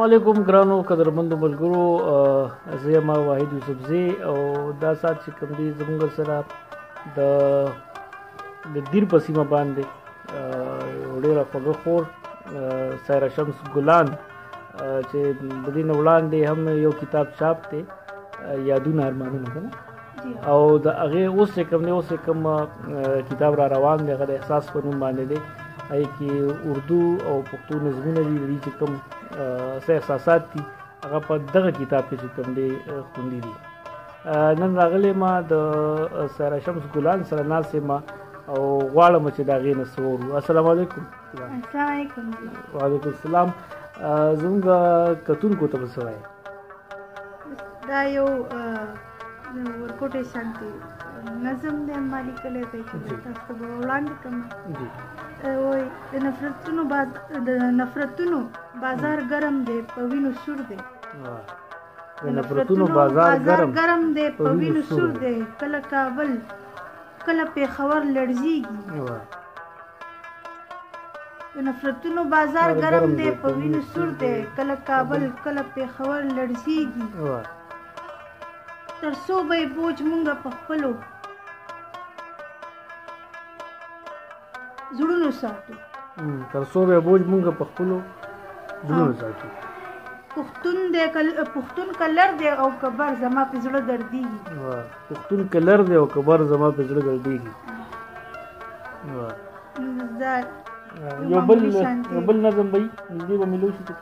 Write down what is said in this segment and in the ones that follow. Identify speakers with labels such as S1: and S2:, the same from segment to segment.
S1: علیکم ګرانو قدرمنو ملګرو، زه یم واحد یوسفزی او دا سات چې کوم دی زموږ سره د دیر په سیمه باندې ډېره خوږه خور سائره شمس ګلان چې د دې نه وړاندې هم یو کتاب چاپ دی یادونه ارمانونه ده او د هغې اوس چې کوم دی اوس کوم کتاب را روان دی هغه د احساس په نوم باندې دی. هغې کې اردو او پښتو نظمونه دي، د دې چې کوم څه احساسات دي هغه په دغه کتاب کې چې کوم دی خوندي دي. نن راغلی ما د سائره شمس ګلان سره ناست یم او غواړم چې د هغې نه څه واورو. السلام علیکم.
S2: السلام علیکم.
S1: وعلیکم السلام. زموږ کتونکو ته به څه وایې؟
S2: دا یو ورکوټی شانتي نظم دی ما لیکلی دی چې تاسو ته به وړاندې کړم. وایي د نفرتونو بازار ګرم دی په وینو سور دی.
S1: د نفرتونو بازار
S2: ګرم دی په وینو سور دی، کله کابل کله پېښور لړزیږي. د نفرتونو بازار ګرم دی په وینو سور دی، کله کابل کله پېښور لړزیږي. تر څو به یې بوج مونږه په خپلو زړونو ساتو.
S1: تر څو به یې بوج مونږه په خپلو زړونو ساتو.
S2: پښتون کلر دی او کبر زما په زړه دردیږي.
S1: پښتون کلر دی او کبر زما په زړه دردیږي. یو بل نظم به نږدې به ملو شي ته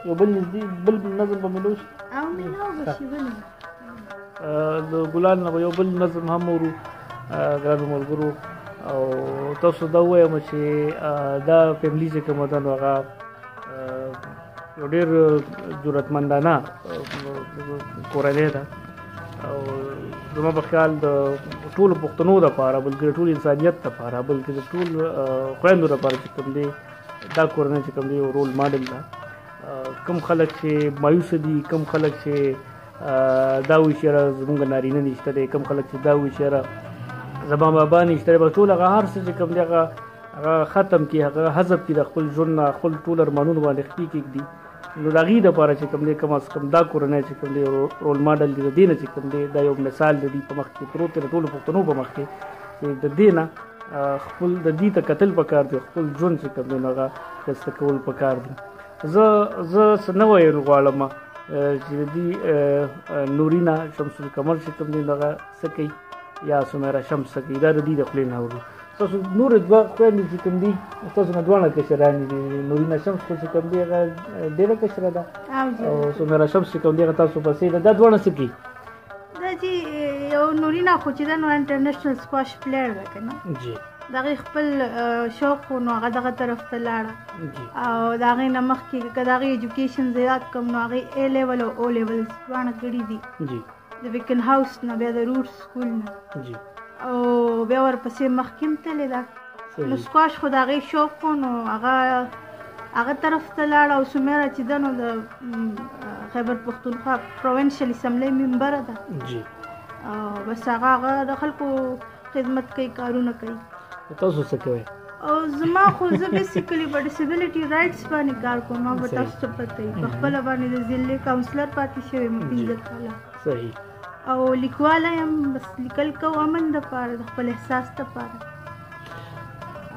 S1: یو بل نږدې بل نظم به ملو شي
S2: او ملو به شي ولې
S1: د ګلان نه به یو بل نظم هم ورو ګرانو ملګرو. او تاسو دا ووایم چې دا فیملي چې کومه ده نو هغه یو ډېر جرأتمندانه کورنۍ ده او زما په خیال د ټولو پښتنو دپاره بلکې د ټول انسانیت دپاره بلکې د ټول خویندو دپاره چې کوم دی دا کورنۍ چې کوم دی یو رول ماډل ده. کم خلک چې مایوسه دي، کم خلک چې دا وایي چې یاره زمونږ نارینه نشته دی، کم خلک چې دا وایي چې یاره زما بابا نشته دی، به ټول هغه هر څه چې کوم دی هغه ختم کړي، هغه حذف کړي د خپل ژوند نه، خپل ټول ارمانونو باندې خپې کږدي. نو د هغې دپاره چې کوم دی کم از کم دا کورنۍ چې کوم دی رول ماډل دی. د دې نه چې کوم دی دا یو مثال د دې په مخ کې پروت دی، د ټولو پښتنو په مخ کې چې د دې نه خپل د دې ته کتل پکار دی، خپل ژوند چې کوم دی نو هغه ښایسته کول پکار دي. زه څه نه ویل غواړم چې د دې نورینه شمس القمر چې کوم دی هغه څه کوي یا سمیره شمس څه کوي، دا د دې د خولې نه اورو. تاسو نور دوه خویندې چې کوم دي تاسو نه دواړه کشرانې دي. نورینه شمس خو چې کوم دی هغه ډېره کشره ده او سمیره شمس چې کوم دی هغه تاسو پسې ده. دا دواړه څه کوي؟
S2: دا چې یو نورینه خو چې ده نو انټرنیشنل سکواش پلیئر ده که نه،
S1: جی
S2: د هغې خپل شوق و نو هغه دغه طرف ته لاړه او د هغې نه مخکې که د هغې ایجوکیشن زیات کم نو هغې اے لیول او او لیول دواړه کړي دي. د ویکن هاوس نه بیا د روټ سکول نه او بیا ورپسې مخکې هم تللې ده. نو سکواش خو د هغې شوق و نو هغه طرف ته لاړه او سمیره چې ده نو د خیبر پښتونخوا پروونشل اسمبلی ممبره ده او بس هغه د خلکو خدمت کوي، کارونه کوي.
S1: تاسو څه کوئ؟
S2: او زما خو زه بیسیکلی په ډسیبلیټي رایټس باندې کار کوم. ما به تاسو ته پته وي په خپله باندې د ضلعې کاونسلر پاتې شوې یم 15 کاله.
S1: صحیح.
S2: او لیکواله یم، بس لیکل کوم امن دپاره د خپل احساس دپاره.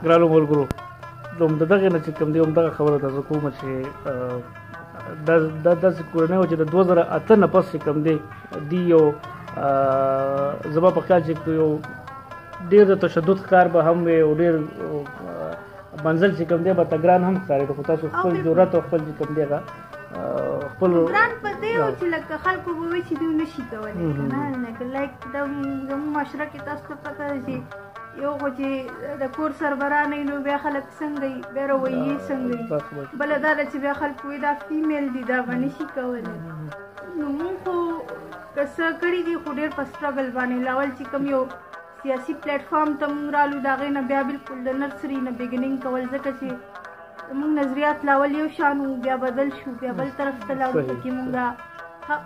S1: ګرانو ملګرو، د دغې نه چې کوم دی همدغه خبره تاسو کوم چې دا داسې کورنۍ وه چې د 2008 نه پس چې کوم دی یو زما په خیال چې یو ډېر د تشدد ښکار به هم وي او ډېر منزل چې کوم دی به تګران هم ښکارېده، خو تاسو خپل جرأت او خپل چې کوم دی هغه خپل ګران په دې و چې لکه خلکو به وایي چې دوی نشي کولی که نه لایک زموږ معاشره کې تاسو ته پته ده چې یو خو چې د کور سربراه نه وي نو بیا خلک څنګه وي، بیا رویې څنګه وي. بله دا ده چې بیا خلکو وایي دا فیمیل دي دا به نشي کولی. نو مونږ خو که څه کړي دي خو ډېر په سټرګل باندې لاول چې کوم یو
S2: سیاسي پلیټ فارم ته موږ رالو د هغې نه بیا بالکل د نرسري نه بګنینګ کول ځکه چې موږ نظریات لاول یو شان وو بیا بدل شو بیا بل طرف ته لاړو پکې موږ دا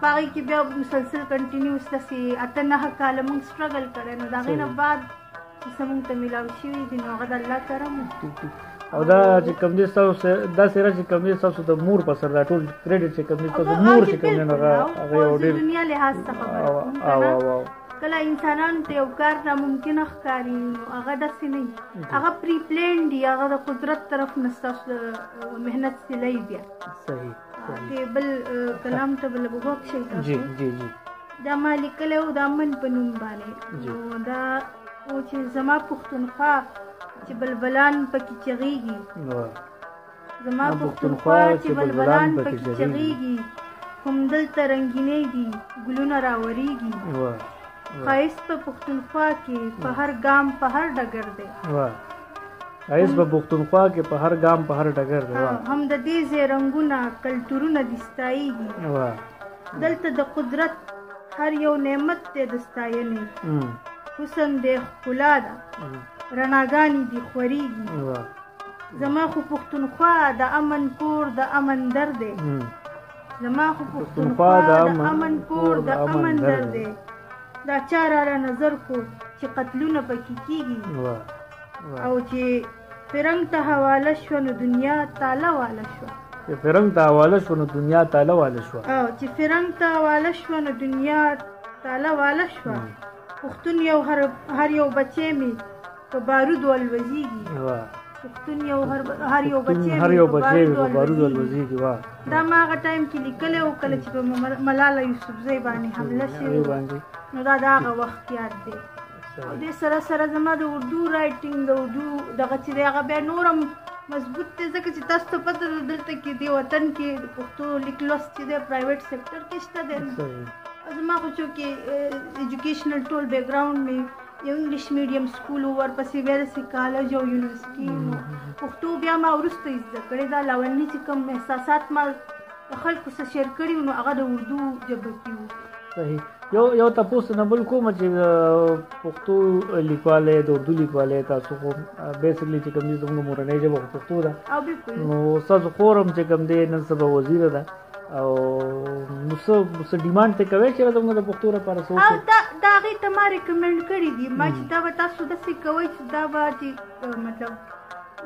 S2: په هغې کې بیا مسلسل کنټینیوس داسې 8-9 کاله موږ سټرګل کړی نو د هغې نه بعد چې څه موږ ته میلاو شوي دي نو هغه د الله کرم
S1: او دا چې کوم دي ستاسو دا سیره چې کوم دي ستاسو د مور په سر دا ټول کریډټ چې کوم دي ستاسو مور چې کوم دي هغه یو ډېر
S2: دنیا لحاظ څه خبره کله انسانانو ته یو کار ناممکنه ښکاري نو هغه داسې نه هغه پری پلان دي هغه د قدرت طرف نه ستاسو محنت سلی بیا صحیح بل کلام ته بل وګوک شي تاسو دا ما لیکلی و د امن په نوم باندې نو دا و چې زما پښتونخوا چې بلبلان پکې چغېږي زما پښتونخوا چې بلبلان پکې چغېږي همدلته رنګینې دي ګلونه راورېږي ښایست په پښتونخوا کې په هر ګام په هر ډګر دی
S1: ښایست په پښتونخوا کې په هر ګام په هر ډګر دی
S2: هم د دې ځای رنګونه کلتورونه دي ستایېږي دلته د قدرت هر یو نعمت دی د ستاینې حسن دی ښکلا ده رڼاګانې دي خورېږي زما خو پښتونخوا د امن کور د امن در دی زما خو پښتونخوا د امن کور د امن در دی دا چا را نظر کو چې قتلونه پکې کېږي او چې فرنګ ته حواله شوه نو دنیا تاله واله شوه
S1: چې فرنګ ته حواله شوه نو دنیا تاله واله شوه
S2: او چې فرنګ ته حواله شوه نو دنیا تاله واله شوه پښتون یو هر یو بچی مې په بارودو الوزېږي پښتون یو هر یو بچی مې په بارودو الوزېږي دا ما هغه ټایم کې لیکلی و کله چې په ملاله یوسفزۍ باندې حمله شوې نو دا د هغه وخت یاد دی او دې سره سره زما د اردو رایټینګ د اردو دغه چې دی هغه بیا نور هم مضبوط دی ځکه چې تاسو ته پته ده دلته کې دې وطن کې د پښتو لیک لوست چې دی پرایویټ سیکټر کې شته دی زما خو چونکې ایجوکیشنل ټول بیک ګراؤنډ مې یو انګلیش میډیم سکول و ورپسې بیا داسې کالج او یونیورسټي پښتو بیا ما وروسته زده کړې دا لاولني چې کوم احساسات ما د خلکو سره شیر کړي نو هغه د اردو ژبه کې وو
S1: صحیح یو تاسو نه بل کوم چې پښتو لیکواله د اردو لیکواله تاسو خو بیسیکلی چې کوم دي زموږ مورنۍ ژبه پښتو ده نو تاسو خورم چې کوم دی نن سبا وزیر ده او څه ډیمانډ ته کوي چې زموږ د پښتو لپاره څه
S2: دا هغې ته ما ریکمنډ کړي دي ما چې دا به تاسو داسې کوئ چې دا به چې مطلب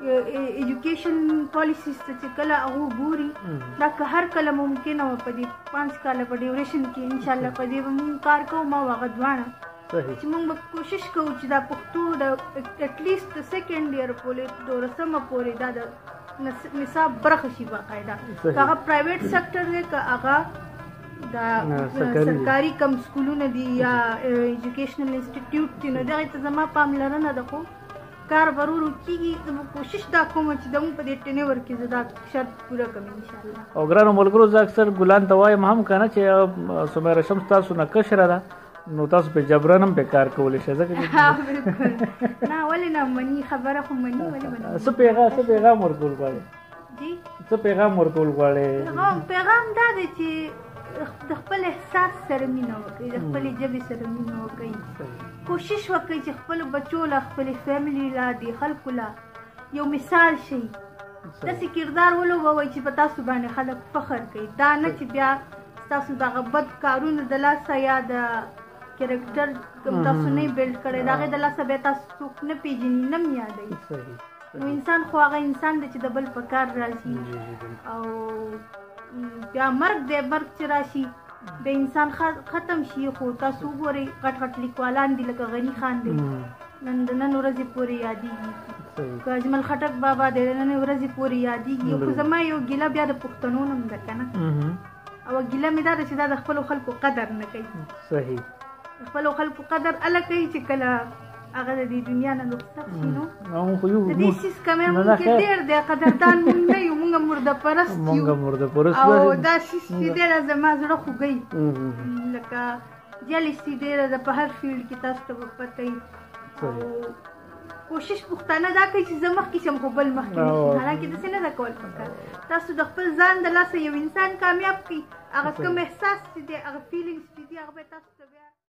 S2: ایجوکیشن پالیسیز ته چې کله هغه ګوري دا که هر کله ممکنه وه په دې 5 کاله په ډیوریشن کې انشاءالله په دې به مونږ کار کوو ما هغه دواړه چې مونږ به کوشش کوو چې دا پښتو د اټلیسټ د سیکنډ ایئر پورې 12مه پورې دا د نصاب برخه شي باقاعده که هغه پرایویټ سیکټر دی که هغه دا سرکاري کم سکولونه دي یا ایجوکیشنل انسټیټیوټ دي نو دغې ته زما پاملرنه ده خو کار ضرور کېږي زموږ کوشش دا کوم چې زموږ په دې ټینور کې زه دا شرط پوره کړم انشاءالله
S1: او ګرانو ملګرو زه اکثر ګلان ته وایم هم که نه چې سمیره شمس تاسو نه کشره ده نو تاسو په جبرن هم په کار کولی شئ ځکه
S2: بالکل نه ولې نه مني خبره خو مني ولې مني
S1: څه پیغام ورکول غواړئ
S2: جی
S1: څه پیغام ورکول غواړئ
S2: پیغام دا دی چې د خپل احساس سره مینه وکړئ د خپلې ژبې سره مینه وکړئ کوشش وکړئ چې خپلو بچو له خپلې فیملي له دې خلکو له یو مثال شئ داسې کردار ولوبوئ چې په تاسو باندې خلک فخر کوي دا نه چې بیا ستاسو دغه بد کارونه د لاسه یا د کرکټر کوم تاسو نه بیلډ کړی د هغې د لاسه بیا تاسو څوک نه پیژني نه م یادوي نو انسان خو هغه انسان دی چې د بل په کار راځي او بیا مرګ دی مرګ چې راشي د انسان ختم شي خو تاسو وګورئ غټ غټ لیکوالان دي لکه غني خان دی نن د نن ورځې پورې یادېږي که اجمل خټک بابا دی د نن ورځې پورې یادېږي خو زما یو ګیله بیا د پښتنو نه ده که نه او ګیله مې دا ده چې دا د خپلو خلکو قدر نه کوي
S1: صحیح
S2: د خپلو خلکو قدر هله کوي چې کله هغه د دې دنیا نه رخصت شي نو د دې سیس کمې مونږ کې ډېر دی قدردان مونږ نه یو مونږ مرده پرست یو او دا سیس چې دی دا زما زړه خوږوي لکه جیلسي ډېره ده په هر فیلډ کې تاسو ته به پته وي کوشش پښتانه دا کوي چې زه مخکې شم خو بل مخکې نه شي حالانکې داسې نه ده کول پکار تاسو د خپل ځان د لاسه یو انسان کامیاب کړي هغه کوم احساس چې دی هغه فیلینګس چې دي هغه به تاسو ته بیا